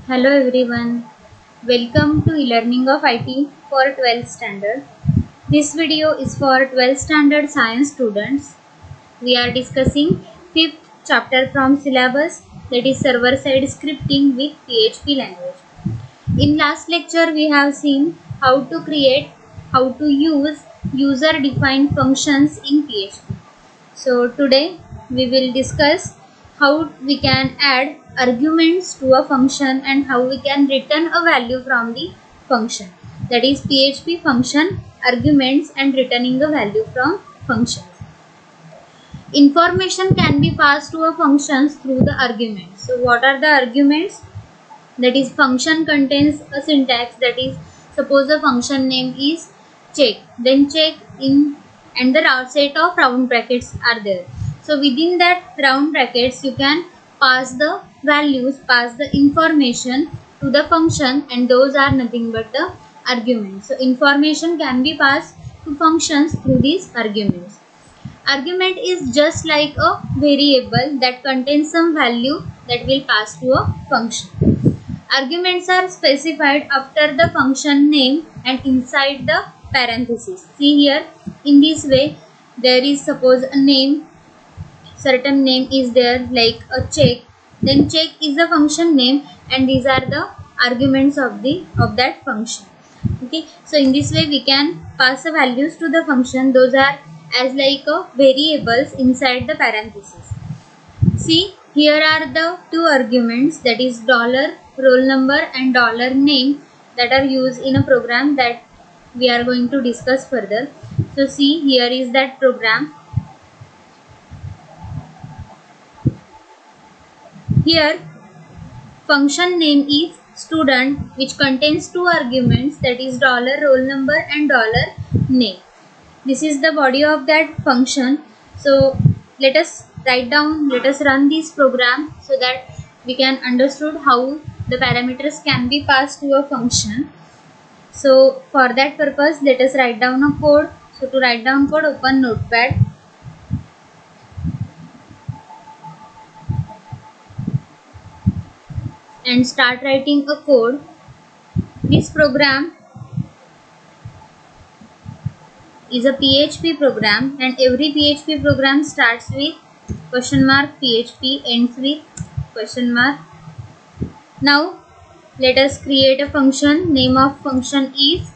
Hello everyone, welcome to e-learning of IT for 12th standard. This video is for 12th standard science students. We are discussing 5th chapter from syllabus, that is server-side scripting with PHP language. In last lecture we have seen how to use user-defined functions in PHP. So today we will discuss how we can add arguments to a function and how we can return a value from the function. That is PHP function arguments and returning a value from functions. Information can be passed to a functions through the arguments. So what are the arguments? That is function contains a syntax, that is suppose the function name is check, then check in and the set of round brackets are there. So within that round brackets you can pass the values, pass the information to the function, and those are nothing but the arguments. So information can be passed to functions through these arguments. Argument is just like a variable that contains some value that will pass to a function. Arguments are specified after the function name and inside the parenthesis. See here, in this way there is suppose a name, certain name is there like a check, then check is the function name and these are the arguments of that function. Okay, so in this way we can pass the values to the function, those are as like a variables inside the parenthesis. See, here are the two arguments, that is $roll number and $name, that are used in a program that we are going to discuss further. So see, here is that program. Here function name is student, which contains two arguments, that is $roll number and $name. This is the body of that function. So let us run this program so that we can understood how the parameters can be passed to a function. So for that purpose let us write down a code. So to write down code, open Notepad and start writing a code. This program is a PHP program and every PHP program starts with question mark PHP, ends with question mark. Now let us create a function. Name of function is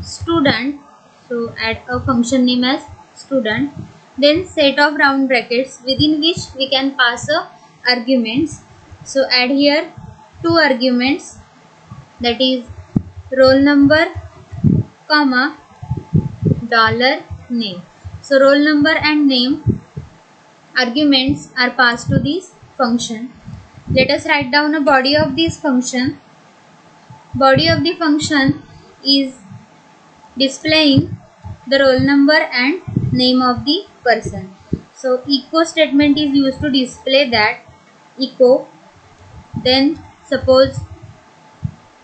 student, so add a function name as student, then set of round brackets within which we can pass a arguments. So add here two arguments, that is roll number comma $name. So roll number and name arguments are passed to this function. Let us write down a body of this function. Body of the function is displaying the roll number and name of the person. So echo statement is used to display that. Echo, then suppose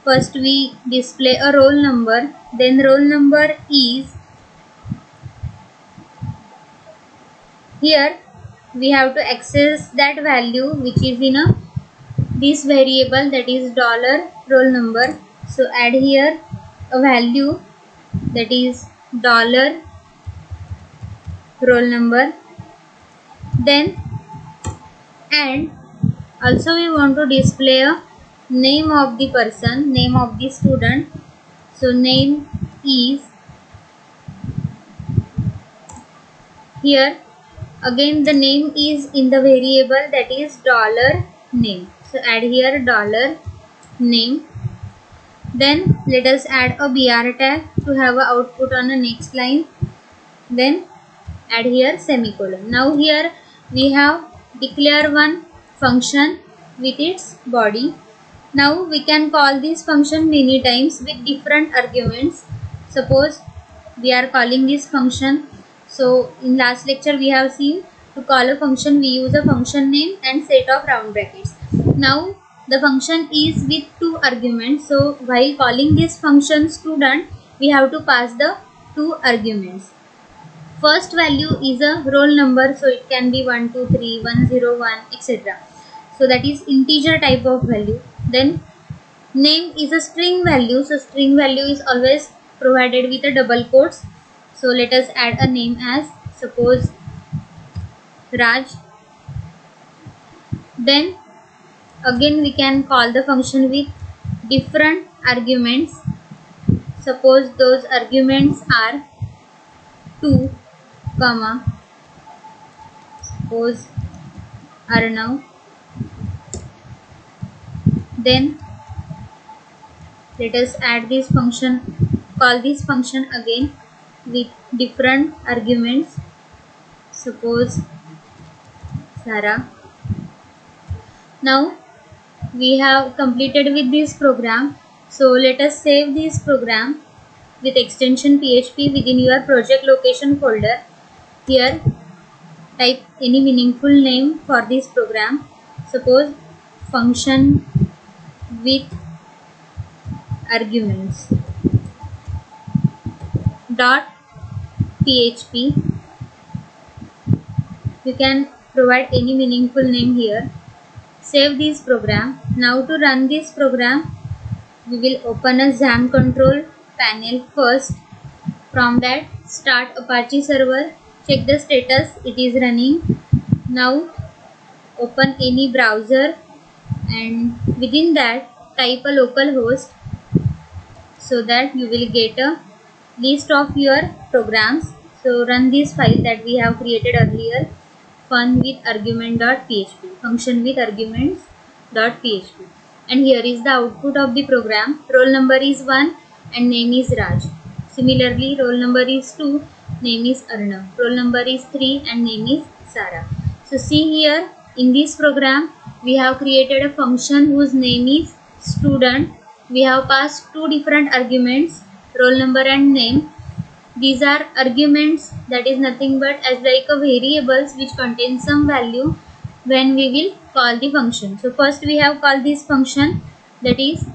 first we display a roll number, then roll number is, here we have to access that value which is in a this variable, that is $roll number. So add here a value, that is $roll number, then and also we want to display a name of the person, name of the student. So name is, here again the name is in the variable, that is $name. So add here $name. Then let us add a BR tag to have a output on the next line. Then add here semicolon. Now here we have declare one function with its body. Now we can call this function many times with different arguments. Suppose we are calling this function. So in last lecture we have seen to call a function we use a function name and set of round brackets. Now the function is with two arguments. So while calling this function student, we have to pass the two arguments. First value is a roll number, so it can be 1, 2, 3, 1, 0, 1, etc. So that is integer type of value. Then Name is a string value, so string value is always provided with a double quotes. So let us add a name as suppose Raj. Then again we can call the function with different arguments. Suppose those arguments are 2, comma, suppose Arnav. Then let us add this function, call this function again with different arguments. Suppose Sarah. Now we have completed with this program. So let us save this program with extension PHP within your project location folder. Here type any meaningful name for this program. Suppose function with arguments dot php. You can provide any meaningful name here. Save this program. Now to run this program, we will open a XAMPP control panel first. From that, start Apache server. Check the status, it is running. Now open any browser and within that type a localhost so that you will get a list of your programs. So run this file that we have created earlier, fun with argument.php, function with arguments.php, and here is the output of the program. Roll number is 1 and name is Raj. Similarly, roll number is 2, name is Arnav. Roll number is 3 and name is Sarah. So see here in this program we have created a function whose name is student. We have passed two different arguments, roll number and name. These are arguments, that is nothing but as like a variables which contain some value when we will call the function. So first we have called this function, that is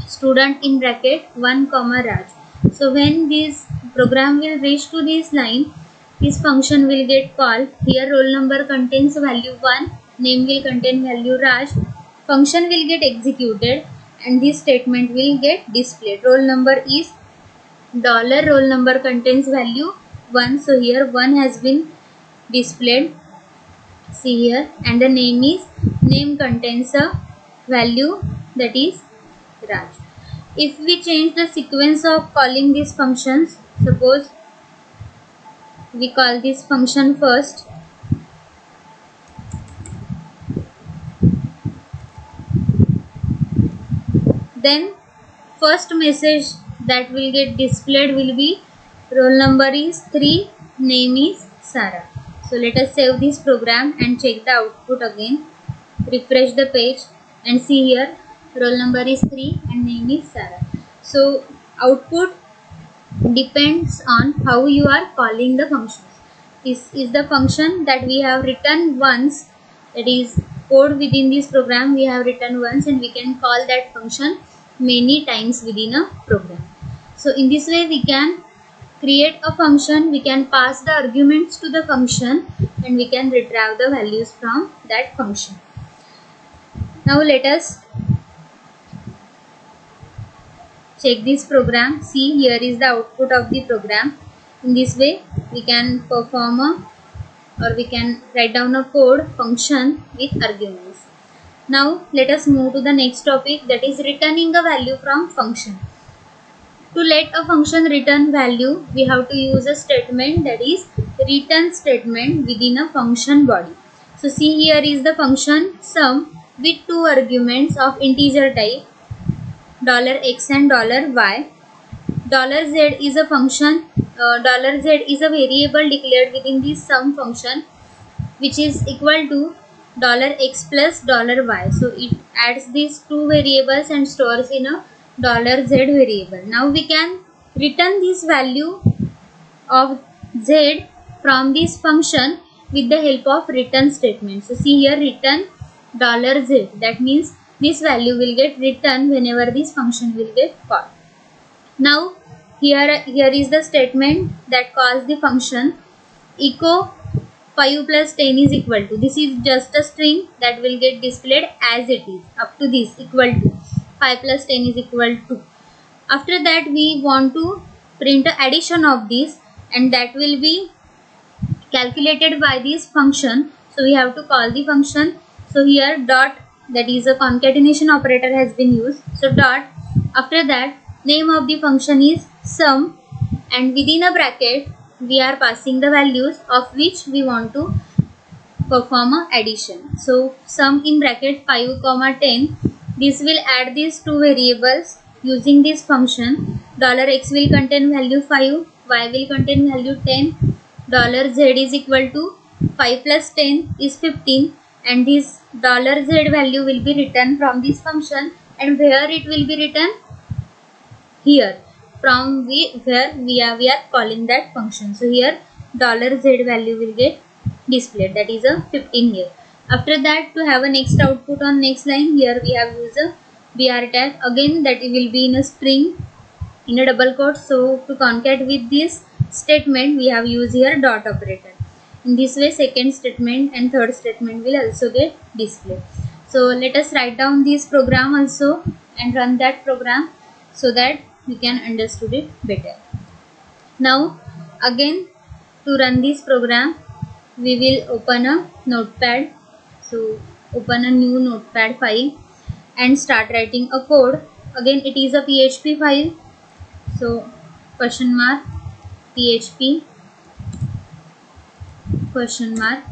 student in bracket 1 comma Raj. So when this program will reach to this line, this function will get called. Here roll number contains value 1, name will contain value Raj. Function will get executed and this statement will get displayed. Roll number is dollar, roll number contains value 1, so here 1 has been displayed. See here, and the name contains a value, that is Raj. If we change the sequence of calling these functions, suppose we call this function first, then first message that will get displayed will be roll number is 3, name is Sarah. So let us save this program and check the output again. Refresh the page and see here roll number is 3 and name is Sarah. So output depends on how you are calling the functions. This is the function that we have written once, that is code within this program we have written once, and we can call that function many times within a program. So in this way we can create a function, we can pass the arguments to the function and we can retrieve the values from that function. Now let us check this program. See, here is the output of the program. In this way we can perform or we can write down a code function with arguments. Now let us move to the next topic, that is returning a value from function. To let a function return value, we have to use a statement, that is return statement within a function body. So see, here is the function sum with two arguments of integer type, $x and $y. $z is a function, $z is a variable declared within this sum function which is equal to $x plus $y. So it adds these two variables and stores in a $z variable. Now we can return this value of z from this function with the help of return statement. So see here, return $z, that means this value will get returned whenever this function will get called. Now here is the statement that calls the function echo 5 plus 10 is equal to, this is just a string that will get displayed as it is up to this equal to 5 plus 10 is equal to. After that we want to print the addition of this, and that will be calculated by this function. So we have to call the function. So here dot, that is a concatenation operator has been used. So dot, after that name of the function is sum, and within a bracket we are passing the values of which we want to perform a addition. So sum in bracket 5 comma 10, this will add these two variables using this function. $x will contain value 5, y will contain value 10, $z is equal to 5 plus 10 is 15, and this $z value will be written from this function, and where it will be written? Here, from where we are calling that function. So here $z value will get displayed, that is a 15 here. After that, to have a next output on next line, here we have used a BR tag, again that will be in a string in a double quote. So to concat with this statement we have used here dot operator. In this way second statement and third statement will also get displayed. So let us write down this program also and run that program so that we can understand it better. Now again, to run this program we will open a notepad. So open a new notepad file and start writing a code. Again it is a PHP file. So question mark PHP question mark.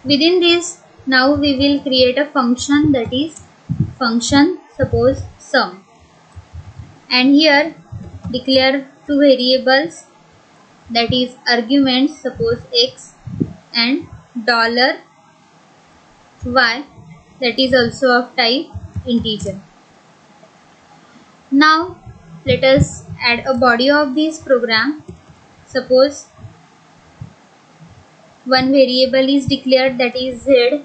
Within this now we will create a function, that is function suppose sum, and here declare two variables, that is arguments suppose x and $y, that is also of type integer. Now let us add a body of this program. Suppose one variable is declared, that is z.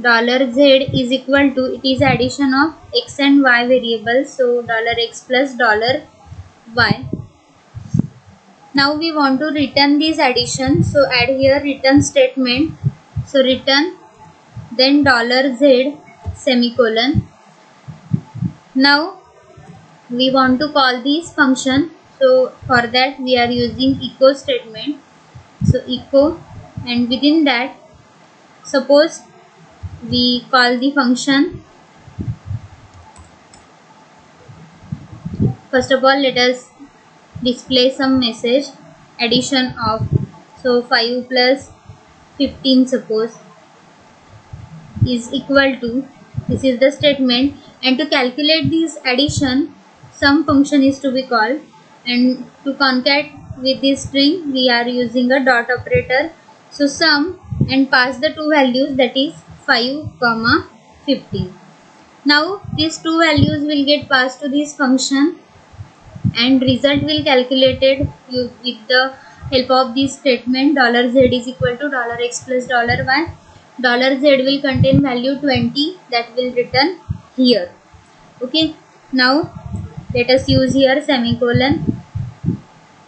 $z is equal to, it is addition of x and y variables, so $x plus $y. Now we want to return this addition, so add here return statement. So return, then $z semicolon. Now we want to call this function, so for that we are using echo statement. So echo, and within that suppose we call the function. First of all let us display some message, addition of, so 5 plus 15 suppose is equal to, this is the statement, and to calculate this addition some function is to be called, and to concat with this string we are using a dot operator. So sum and pass the two values, that is 5 comma 15. Now these two values will get passed to this function and result will calculated with the help of this statement. $z is equal to $x plus $y. $z will contain value 20, that will return here. Okay, now let us use here semicolon.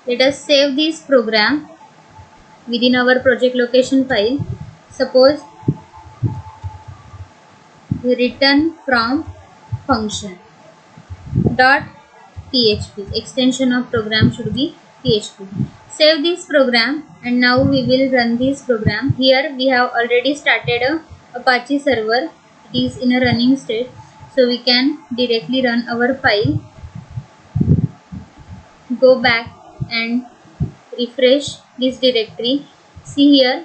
Let us save this program within our project location file. Suppose return from function dot PHP, extension of program should be PHP. Save this program, and now we will run this program. Here we have already started a Apache server, it is in a running state, so we can directly run our file. Go back and refresh this directory. See here,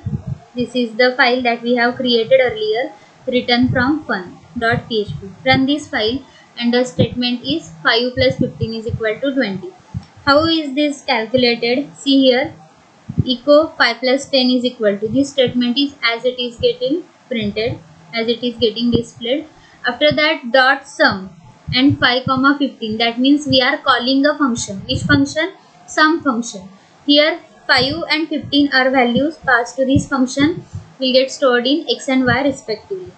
this is the file that we have created earlier, return from fun.php. Run this file and the statement is 5 plus 15 is equal to 20. How is this calculated? See here, echo 5 plus 10 is equal to, this statement is as it is getting printed, as it is getting displayed. After that dot sum and 5 comma 15, that means we are calling a function. Which function? Sum function. Here 5 and 15 are values passed to this function, will get stored in x and y respectively.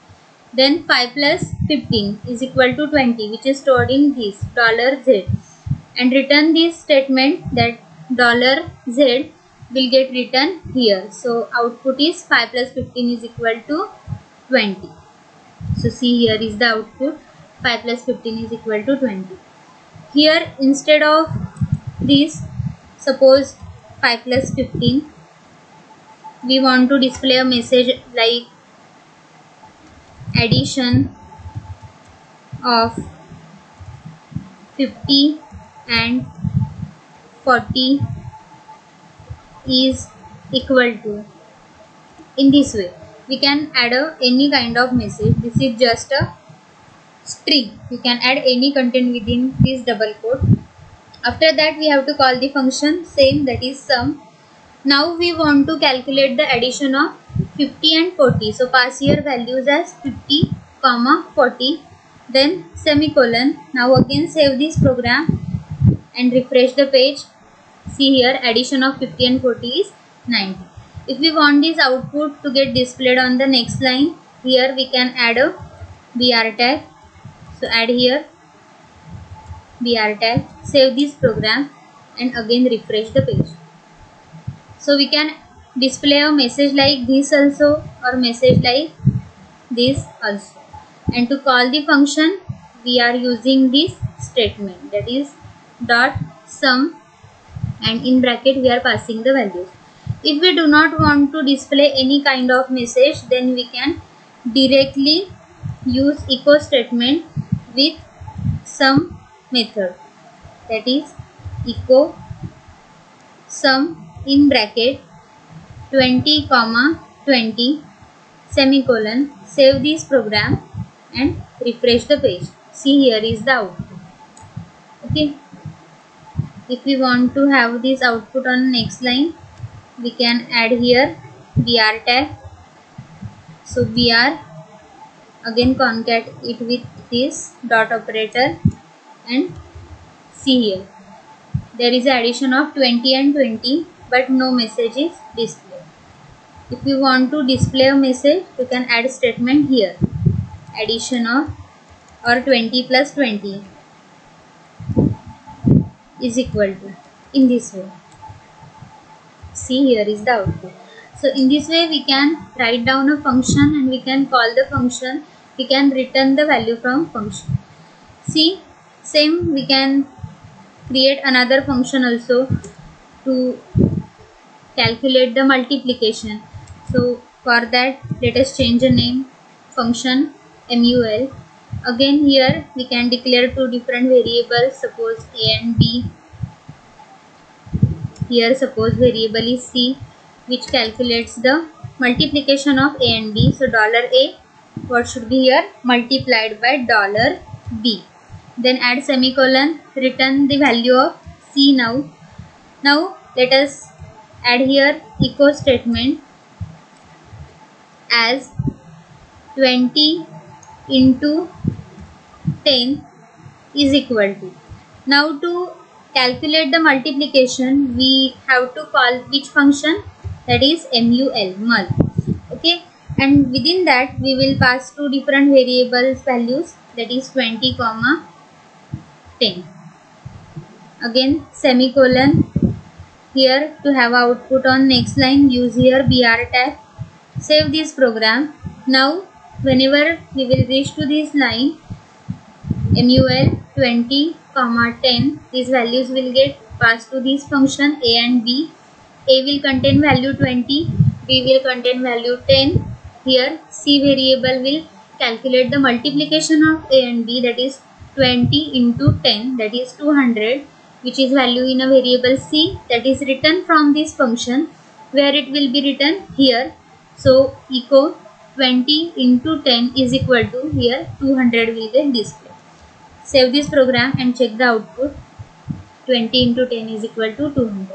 Then 5 plus 15 is equal to 20, which is stored in this $z, and return this statement, that $z will get written here. So output is 5 plus 15 is equal to 20. So see, here is the output. 5 plus 15 is equal to 20. Here instead of this, suppose 5 plus 15, we want to display a message like addition of 50 and 40 is equal to. In this way we can add any kind of message. This is just a string. You can add any content within this double quote. After that we have to call the function same, that is sum. Now we want to calculate the addition of 50 and 40. So pass here values as 50, 40, then semicolon. Now again save this program and refresh the page. See here, addition of 50 and 40 is 90. If we want this output to get displayed on the next line, here we can add a BR tag. So add here BR tag, save this program and again refresh the page. So we can display a message like this also or message like this also. And to call the function, we are using this statement, that is dot sum, and in bracket we are passing the values. If we do not want to display any kind of message, then we can directly use echo statement with sum method, that is echo sum in bracket 20, 20 semicolon. Save this program and refresh the page. See, here is the output. Okay. If we want to have this output on next line, we can add here BR tag. So BR, again concat it with this dot operator and see here. There is addition of 20 and 20, but no message is displayed. If you want to display a message, you can add statement here. Addition of or 20 plus 20 is equal to, in this way. See, here is the output. So in this way we can write down a function and we can call the function. We can return the value from function. See, same we can create another function also to calculate the multiplication. So for that, let us change the name, function MUL. Again here we can declare two different variables, suppose A and B. Here suppose variable is C, which calculates the multiplication of A and B. So $A, what should be here? Multiplied by $B. Then add semicolon, return the value of C now. Now let us add here echo statement as 20 into 10 is equal to. Now to calculate the multiplication, we have to call which function? That is mul. Okay, and within that we will pass two different variables values, that is 20, 10. Again semicolon. Here to have output on next line, use here BR tag. Save this program. Now whenever we will reach to this line, mul 20, 10, these values will get passed to this function A and B. A will contain value 20, B will contain value 10. Here C variable will calculate the multiplication of A and B, that is 20 into 10, that is 200, which is value in a variable C, that is written from this function, where it will be written here. So echo 20 into 10 is equal to, here 200 will get displayed. Save this program and check the output. 20 into 10 is equal to 200.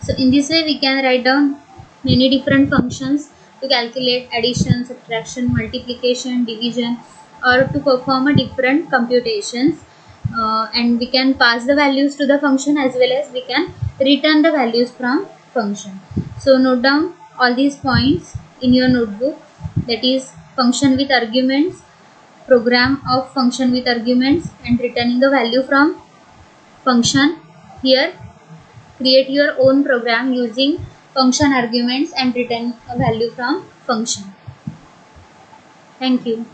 So in this way we can write down many different functions to calculate addition, subtraction, multiplication, division, or to perform a different computations. And we can pass the values to the function as well as we can return the values from function. So note down all these points in your notebook, that is function with arguments, program of function with arguments, and returning the value from function. Here create your own program using function arguments and return a value from function. Thank you.